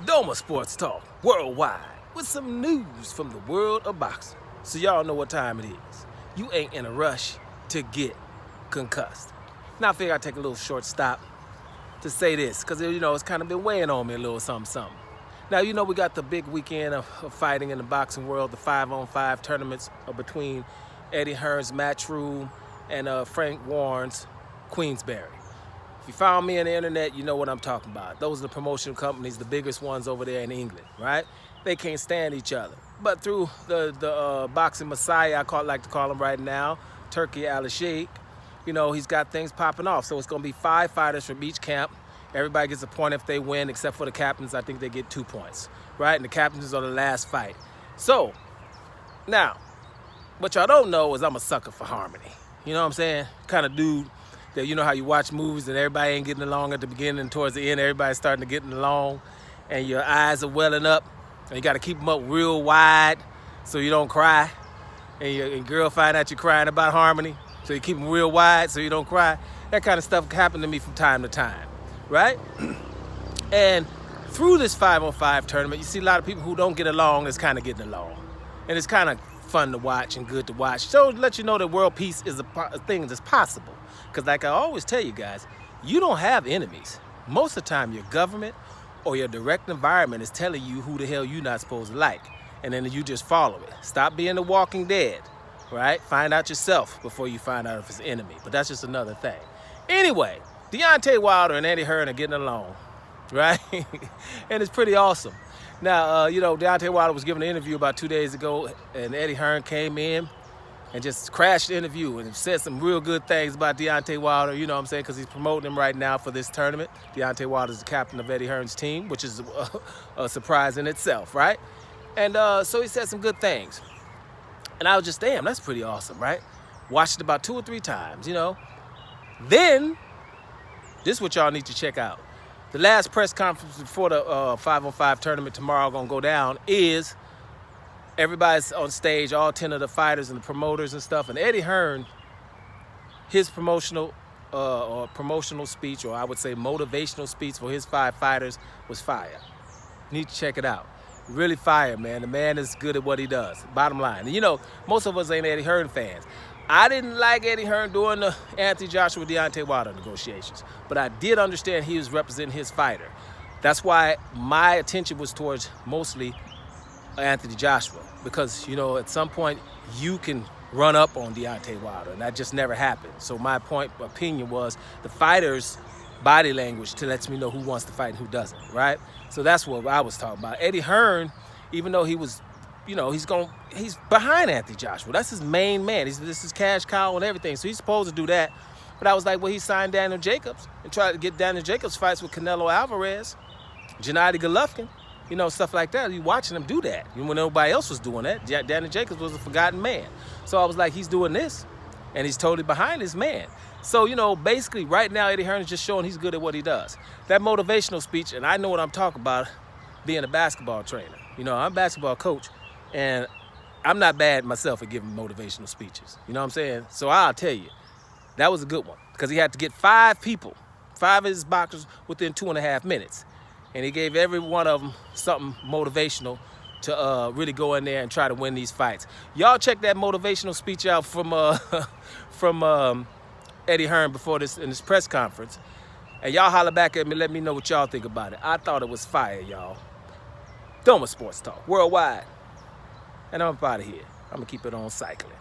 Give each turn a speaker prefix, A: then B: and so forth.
A: Doma Sports Talk worldwide with some news from the world of boxing. So y'all know what time it is. You ain't in a rush to get concussed. Now I figure I'd take a little short stop to say this, because it's kind of been weighing on me a little something. Now we got the big weekend of fighting in the boxing world. The 5-on-5 tournaments are between Eddie Hearn's Matchroom and Frank Warren's Queensberry. If you found me on the internet, you know what I'm talking about. Those are the promotion companies, the biggest ones over there in England, right? They can't stand each other. But through the boxing messiah, like to call him right now, Turkey Al-Sheikh, he's got things popping off. So it's going to be 5 fighters from each camp. Everybody gets a point if they win, except for the captains. I think they get 2 points, right? And the captains are the last fight. So, now, what y'all don't know is I'm a sucker for harmony. You know what I'm saying? Kind of dude that, how you watch movies and everybody ain't getting along at the beginning and towards the end, everybody's starting to get along and your eyes are welling up and you got to keep them up real wide so you don't cry. And your girl find out you're crying about harmony, so you keep them real wide so you don't cry. That kind of stuff happened to me from time to time, right? And through this 5-on-5 tournament, you see a lot of people who don't get along that's kind of getting along. And it's kind of fun to watch and good to watch. So to let you know that world peace is a thing that's possible. Because like I always tell you guys, you don't have enemies. Most of the time, your government or your direct environment is telling you who the hell you're not supposed to like. And then you just follow it. Stop being the walking dead, right? Find out yourself before you find out if it's an enemy. But that's just another thing. Anyway, Deontay Wilder and Eddie Hearn are getting along, right? And it's pretty awesome. Now, Deontay Wilder was giving an interview about 2 days ago, and Eddie Hearn came in and just crashed the interview and said some real good things about Deontay Wilder, you know what I'm saying, because he's promoting him right now for this tournament. Deontay Wilder is the captain of Eddie Hearn's team, which is a surprise in itself, right? And so he said some good things. And I was just, damn, that's pretty awesome, right? Watched it about 2 or 3 times, Then, this is what y'all need to check out. The last press conference before the 5-on-5 tournament tomorrow going to go down is everybody's on stage, all 10 of the fighters and the promoters and stuff. And Eddie Hearn, his promotional speech, or I would say motivational speech for his 5 fighters was fire. You need to check it out. Really fire, man. The man is good at what he does. Bottom line. And most of us ain't Eddie Hearn fans. I didn't like Eddie Hearn during the Anthony Joshua Deontay Wilder negotiations, but I did understand he was representing his fighter. That's why my attention was towards mostly Anthony Joshua, because at some point you can run up on Deontay Wilder, and that just never happened. So my opinion was the fighter's body language lets me know who wants to fight and who doesn't, right? So that's what I was talking about. Eddie Hearn, even though he was he's behind Anthony Joshua. That's his main man. This is cash cow and everything. So he's supposed to do that. But I was like, well, he signed Daniel Jacobs and tried to get Daniel Jacobs fights with Canelo Alvarez, Gennady Golovkin, stuff like that. You watching him do that. When nobody else was doing that, Daniel Jacobs was a forgotten man. So I was like, he's doing this, and he's totally behind his man. So, basically right now, Eddie Hearn is just showing he's good at what he does. That motivational speech, and I know what I'm talking about, being a basketball trainer. I'm a basketball coach. And I'm not bad myself at giving motivational speeches. You know what I'm saying? So I'll tell you, that was a good one. Because he had to get 5 people, 5 of his boxers within 2.5 minutes. And he gave every one of them something motivational to really go in there and try to win these fights. Y'all check that motivational speech out from Eddie Hearn in this press conference. And y'all holler back at me, let me know what y'all think about it. I thought it was fire, y'all. Doma Sports Talk worldwide. And I'm up out of here. I'm going to keep it on cycling.